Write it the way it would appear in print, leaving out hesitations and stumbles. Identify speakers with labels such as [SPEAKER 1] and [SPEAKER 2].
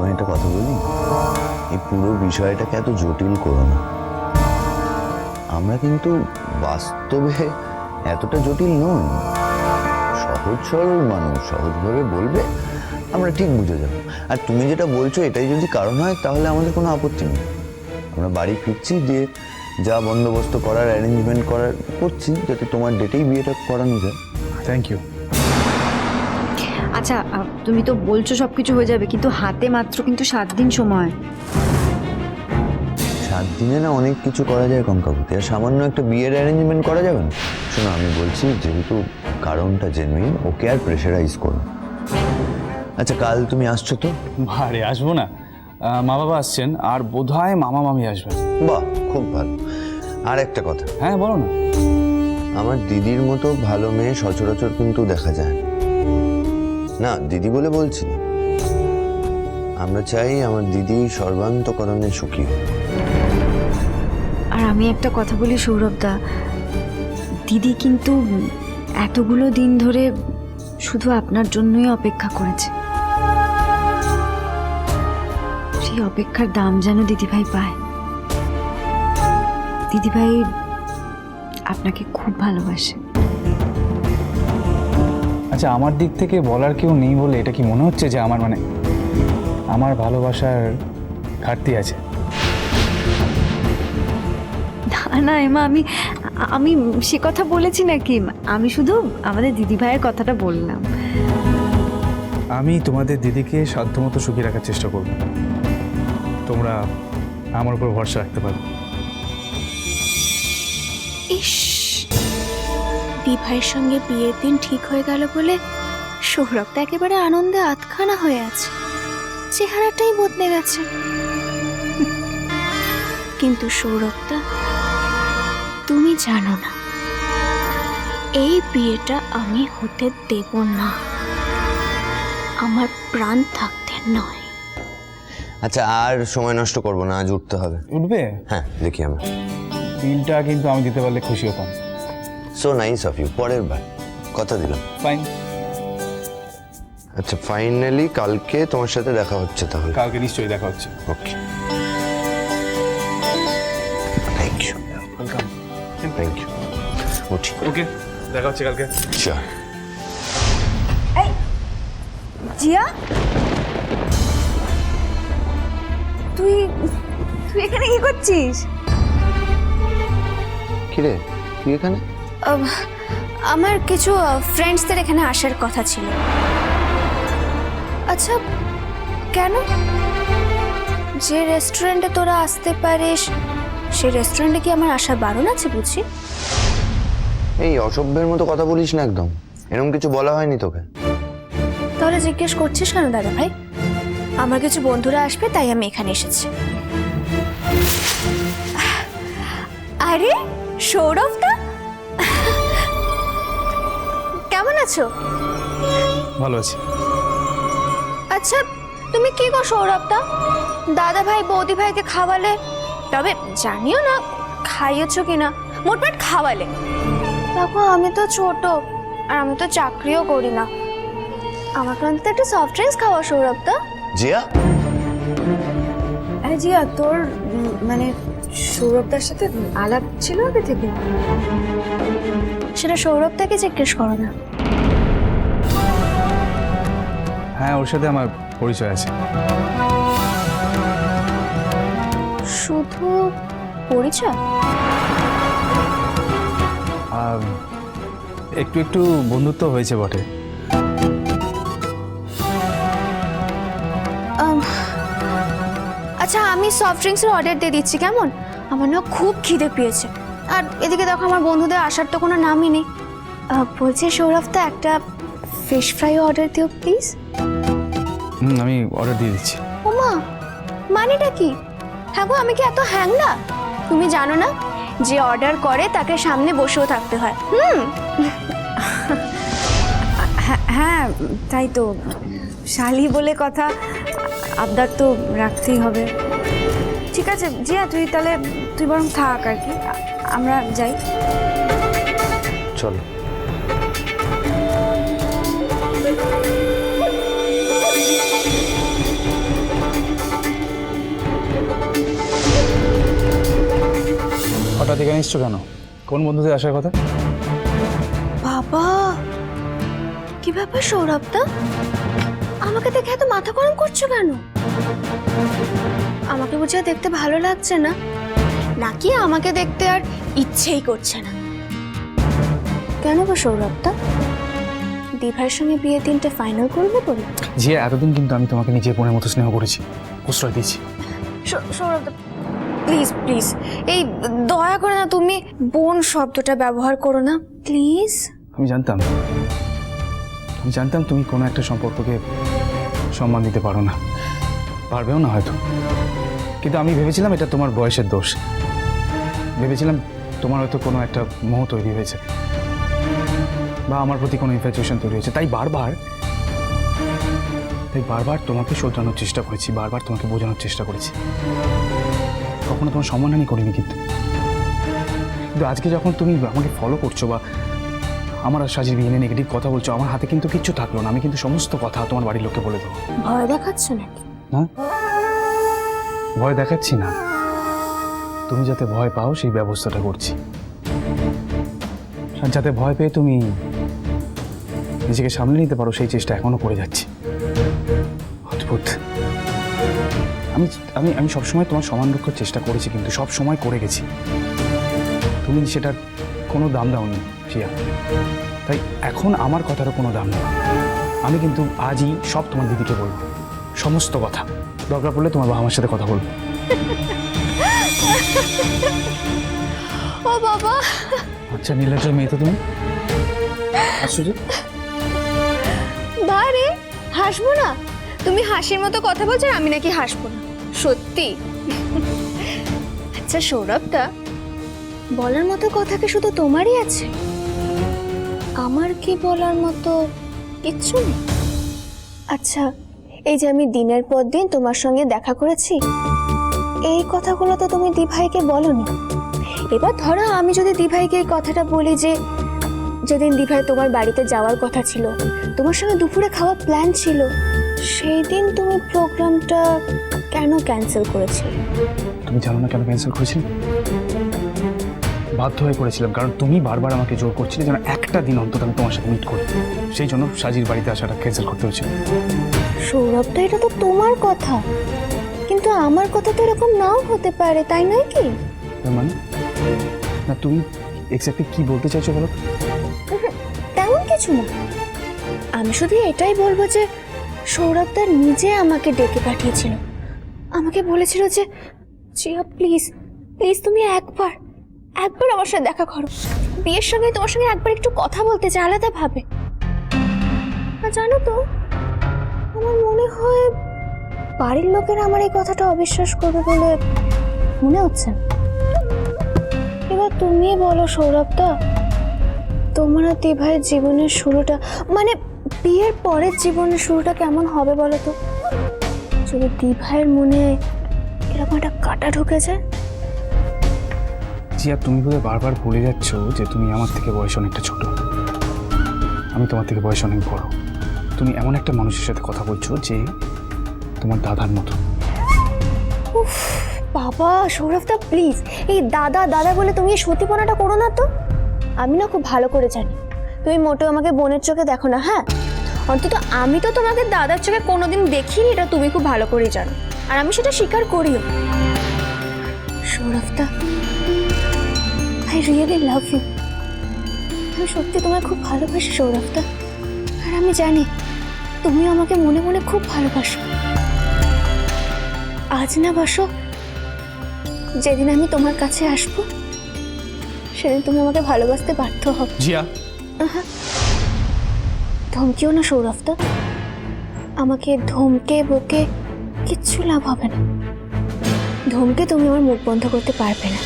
[SPEAKER 1] তোমায় একটা কথা বলি, এই পুরো বিষয়টাকে এত জটিল করো না। আমরা কিন্তু বাস্তবে এতটা জটিল নই, সহজ সরল মানুষ, সহজভাবে বলবে আমরা ঠিক বুঝে যাবো। আর তুমি যেটা বলছো এটাই যদি কারণ হয় তাহলে আমাদের কোনো আপত্তি নেই। আমরা বাড়ি ফিরছি, দিয়ে যা বন্দোবস্ত করার অ্যারেঞ্জমেন্ট করছি যাতে তোমার ডেটেই বিয়েটা করানো যায়।
[SPEAKER 2] Thank you.
[SPEAKER 3] আচ্ছা, তুমি তো বলছো সব কিছু হয়ে যাবে, কিন্তু হাতে মাত্র কিন্তু 7 দিন সময়।
[SPEAKER 1] 7 দিনে না অনেক কিছু করা যায় কঙ্কাবতী, আর সামান্য একটা বিয়ের অ্যারেঞ্জমেন্ট করা যাবে না? শোনো, আমি বলছি যেহেতু কারণটা জেনুইন, ওকে আর প্রেশারাইজ করো। আচ্ছা, কাল তুমি আসছো তো?
[SPEAKER 2] আরে আসবো না, মা বাবা আসছেন আর বোধহয় মামা মামি আসবেন।
[SPEAKER 1] বাহ, খুব ভালো। আর একটা কথা।
[SPEAKER 2] হ্যাঁ বলো না।
[SPEAKER 1] আমার দিদির মতো ভালো মেয়ে সচরাচর কিন্তু দেখা যায় না। দিদি বলে বলছি না, আমরা চাই আমার দিদি সর্বান্তকরণে সুখী হোক।
[SPEAKER 3] আর আমি একটা কথা বলি সৌরভদা, দিদি কিন্তু এতগুলো দিন ধরে শুধু আপনার জন্যই অপেক্ষা করেছে। সেই অপেক্ষার দাম যেন দিদিভাই পায়। দিদিভাই আপনাকে খুব ভালোবাসে।
[SPEAKER 2] আচ্ছা, আমার দিক থেকে বলার কেউ নেই বলে এটা কি মনে হচ্ছে যে আমার ভালোবাসার ঘাটতি আছে?
[SPEAKER 3] না না এমা, আমি সে কথা বলেছি নাকি? আমি শুধু আমাদের দিদিভাইয়ের কথাটা বললাম।
[SPEAKER 2] আমি তোমাদের দিদিকে সাধ্যমতো সুখী রাখার চেষ্টা করব। তোমরা আমার উপর ভরসা রাখতে পারো।
[SPEAKER 4] ইস, দিভাইয়ের সঙ্গে বিয়ের দিন ঠিক হয়ে গেল বলে সৌরভটা একেবারে আনন্দে আতখানা হয়ে আছে, চেহারাটাই বদলে গেছে। কিন্তু সৌরভটা, তুমি জানো না এই বিয়েটা আমি হতে দেব না, আমার প্রাণ থাকতে নয়।
[SPEAKER 1] আচ্ছা, আর সময় নষ্ট করবো না, আজ উঠতে হবে।
[SPEAKER 2] উঠবে?
[SPEAKER 1] হ্যাঁ, দেখি আমরা।
[SPEAKER 2] বিলটা কিন্তু আমি দিতে পারলে খুশি হতাম।
[SPEAKER 1] So nice of you. পরের বার কথা দিলাম।
[SPEAKER 2] ফাইন।
[SPEAKER 1] আচ্ছা, ফাইনালি কালকে তোমার সাথে দেখা হচ্ছে তাহলে?
[SPEAKER 2] কালকে নিশ্চয়ই দেখা হচ্ছে।
[SPEAKER 1] Okay, thank you.
[SPEAKER 2] Welcome.
[SPEAKER 1] Thank you. উঠি।
[SPEAKER 2] ওকে, দেখা হচ্ছে কালকে।
[SPEAKER 1] চল।
[SPEAKER 3] জিয়া, তুই এখানে কি করছিস?
[SPEAKER 1] কিরে, তুই এখানে?
[SPEAKER 4] আমার কিছু ফ্রেন্ডসদের এখানে আসার কথা ছিল। আচ্ছা, কেন? যে রেস্টুরেন্টে তোরা আসতে পারিস সেই রেস্টুরেন্টে কি আমার আসার বারণ আছে বুঝি?
[SPEAKER 1] এই অসভ্যের মতো কথা বলিস না একদম। এরকম কিছু বলা হয়নি তোকে।
[SPEAKER 4] তাহলে জিজ্ঞেস করছিস কেন দাদা ভাই? আমার কিছু বন্ধুরা আসবে তাই আমি এখানে এসেছি। আরে সৌরভদা, কেমন আছো?
[SPEAKER 2] ভালো আছি।
[SPEAKER 4] আচ্ছা, তুমি কি গো সৌরভদা, দাদা ভাই বৌদি ভাইকে খাওয়ালে, তবে জানিও না খাইয়েছো কিনা, মোটমাট খাওয়ালে। দেখো আমি তো ছোট আর আমি তো চাকরিও করি না, আমাকে অন্তত একটা সফট ড্রিঙ্কস খাওয়া সৌরভদা।
[SPEAKER 1] জিয়া,
[SPEAKER 3] জিয়া, তোর মানে সৌরভদার সাথে আলাপ ছিল আগে থেকে?
[SPEAKER 4] সেটা সৌরভদাকে জিজ্ঞেস করো না।
[SPEAKER 2] হ্যাঁ, ওর সাথে আমার পরিচয় আছে।
[SPEAKER 4] শুধু পরিচয়?
[SPEAKER 2] একটু একটু বন্ধুত্ব হয়েছে বটে।
[SPEAKER 4] আচ্ছা, আমি সফট ড্রিঙ্কসের অর্ডার দিয়ে দিচ্ছি, কেমন? আমার না খুব খিদে পেয়েছে, আর এদিকে দেখো আমার বন্ধুদের আসার তো কোনো নামই নেই। বলছি সৌরভদা, একটা ফিশ ফ্রাই অর্ডার দিও প্লিজ।
[SPEAKER 2] আমি অর্ডার দিয়ে দিচ্ছি।
[SPEAKER 4] ওমা, মানেটা কি? হ্যাঁ গো, আমি কি এত হ্যাংলা? তুমি জানো না যে অর্ডার করে তাকে সামনে বসেও থাকতে হয়।
[SPEAKER 3] হ্যাঁ, তাই তো, শালি বলে কথা, আবদার তো রাখতেই হবে। ঠিক আছে জিয়া, তুই বরং থাক আর কি, আমরা যাই।
[SPEAKER 1] চলো।
[SPEAKER 2] এখানে এসছো কেন? কোন বন্ধুদের আসার কথা?
[SPEAKER 4] বাবা, কি ব্যাপার সৌরভদা? আমাকে দেখে এত মাথা গরম করছো কেন? আমাকে বুঝে আর দেখতে ভালো লাগছে না, নাকি আমাকে দেখতে আর ইচ্ছেই করছে না? কেন গো সৌরভদা, দিভার সঙ্গে বিয়ের দিনটা ফাইনাল করবে বলে?
[SPEAKER 2] যে এতদিন কিন্তু আমি তোমাকে নিজের বোনের মতো স্নেহ করেছি, প্রশ্রয় দিয়েছি।
[SPEAKER 4] সৌরভদা প্লিজ প্লিজ, এই দয়া করে না তুমি বোন শব্দটা ব্যবহার করো না প্লিজ।
[SPEAKER 2] আমি জানতাম তুমি কোনো একটা সম্পর্ককে সম্মান দিতে পারো না, পারবেও না হয়তো, কিন্তু আমি ভেবেছিলাম এটা তোমার বয়সের দোষ। ভেবেছিলাম তোমার হয়তো কোনো একটা মোহ তৈরি হয়েছে বা আমার প্রতি কোনো ইনফ্যাচুয়েশন তৈরি হয়েছে, তাই বারবার তোমাকে শোধরানোর চেষ্টা করেছি, বারবার তোমাকে বোঝানোর চেষ্টা করেছি। কখনো তোমার সম্মানহানি করিনি, কিন্তু আজকে যখন তুমি আমাকে ফলো করছো বা আমার আর সাজির বিয়ে নিয়ে নেগেটিভ কথা বলছো, আমার হাতে কিন্তু কিচ্ছু থাকলো না। আমি কিন্তু সমস্ত কথা তোমার বাড়ির লোককে বলে দেবো।
[SPEAKER 4] ভয় দেখাচ্ছ নাকি?
[SPEAKER 2] না, ভয় দেখাচ্ছি না, তুমি যাতে ভয় পাও সেই ব্যবস্থাটা করছি, আর যাতে ভয় পেয়ে তুমি নিজেকে সামলে নিতে পারো সেই চেষ্টা এখনো করে যাচ্ছি। অদ্ভুত। আমি আমি আমি সবসময় তোমার সমান রক্ষার চেষ্টা করেছি, কিন্তু সব সময় করে গেছি, তুমি সেটার কোনো দাম দাওনি প্রিয়া। তাই এখন আমার কথারও কোনো দাম নেই। আমি কিন্তু আজই সব তোমার দিদিকে বলবো, সমস্ত কথা। দরকার পড়লে তোমার বাবা মার সাথে কথা বলবো।
[SPEAKER 4] ও বাবা,
[SPEAKER 2] আচ্ছা নীলাচল মেয়ে তো তুমি, আশ্চর্য।
[SPEAKER 4] বারে হাসবো না? তুমি হাসির মতো কথা বলছো আর আমি নাকি হাসবো না? সত্যি? আচ্ছা সৌরভদা, বলার মতো কথা কি শুধু তোমারই আছে? আমার কি বলার মতো কিচ্ছু নেই? আচ্ছা, এই যে আমি দিনের পর দিন তোমার সঙ্গে দেখা করেছি, এই কথাগুলো তো তুমি দিভাইকে বলোনি। এবার ধরো আমি যদি দিভাইকে এই কথাটা বলি যে যেদিন দিভাই তোমার বাড়িতে যাওয়ার কথা ছিল, তোমার সঙ্গে দুপুরে খাওয়ার প্ল্যান ছিল, সেই দিন তুমি প্রোগ্রামটা কেন ক্যান্সেল করেছিলে?
[SPEAKER 2] তুমি জানো না কেন ক্যান্সেল করেছিলে? বাধ্য হয়ে করেছিলাম, কারণ তুমি বারবার আমাকে জোর করছিলে যেন একটা দিন অন্তত আমি তোমার সাথে মিট করি। সেই জন্য সাজির বাড়িতে আসাটা ক্যান্সেল করতে হয়েছিল।
[SPEAKER 4] সৌরভটা, এটা তো তোমার কথা, কিন্তু আমার কথা তো এরকম নাও হতে পারে, তাই নয় কি?
[SPEAKER 2] তার মানে না, তুমি এক্স্যাক্টলি কি বলতে চাইছো বলো?
[SPEAKER 4] তেমন কিছু না, আমি শুধু এটাই বলবো যে সৌরভদা নিজে আমাকে ডেকে পাঠিয়েছিল, আমাকে বলেছিল যে জিয়া প্লিজ প্লিজ তুমি একবার আমার সাথে দেখা করো, বিয়ের সঙ্গে তোমার সঙ্গে একবার একটু কথা বলতে চাই আলাদাভাবে। আর জানো তো, আমার মনে হয় বাড়ির লোকেরা আমার এই কথাটা অবিশ্বাস করবে বলে মনে হচ্ছে না। এবার তুমি বলো সৌরভদা, তোমার আর দিভাইয়ের জীবনের শুরুটা, মানে বিয়ের পরের জীবনের শুরুটা কেমন হবে বলো তো? যদি দিভাইয়ের মনে এরকম একটা কাঁটা ঢুকে যায়।
[SPEAKER 2] জিয়া, তুমি বোধহয় বারবার ভুলে যাচ্ছ যে তুমি আমার থেকে বয়স অনেকটা ছোট, আমি তোমার থেকে বয়স অনেক বড়। তুমি এমন একটা মানুষের সাথে কথা বলছো যে তোমার দাদার মতো।
[SPEAKER 4] উফ বাবা সৌরভদা প্লিজ, এই দাদা দাদা বলে তুমি এই সতীপনাটা করো না তো। আমি না খুব ভালো করে জানি তুমি মোটেও আমাকে বোনের চোখে দেখো না। হ্যাঁ, অন্তত আমি তো তোমাকে দাদার চোখে কোনোদিন দেখিনি, এটা তুমি খুব ভালো করেই জানো, আর আমি সেটা স্বীকার করিও। সৌরভদা, আই রিয়েলি লাভ ইউ। আমি সত্যি তোমায় খুব ভালোবাসি সৌরভদা, আর আমি জানি তুমি আমাকে মনে মনে খুব ভালোবাসো। আজ না বাসো, যেদিন আমি তোমার কাছে আসবো সেদিন তুমি আমাকে ভালোবাসতে বাধ্য হবে।
[SPEAKER 2] জিয়া,
[SPEAKER 4] ধমকিও না সৌরভদা, আমাকে ধমকে বকে কিচ্ছু লাভ হবে না। ধমকে তুমি আমার মুখ বন্ধ করতে পারবে না।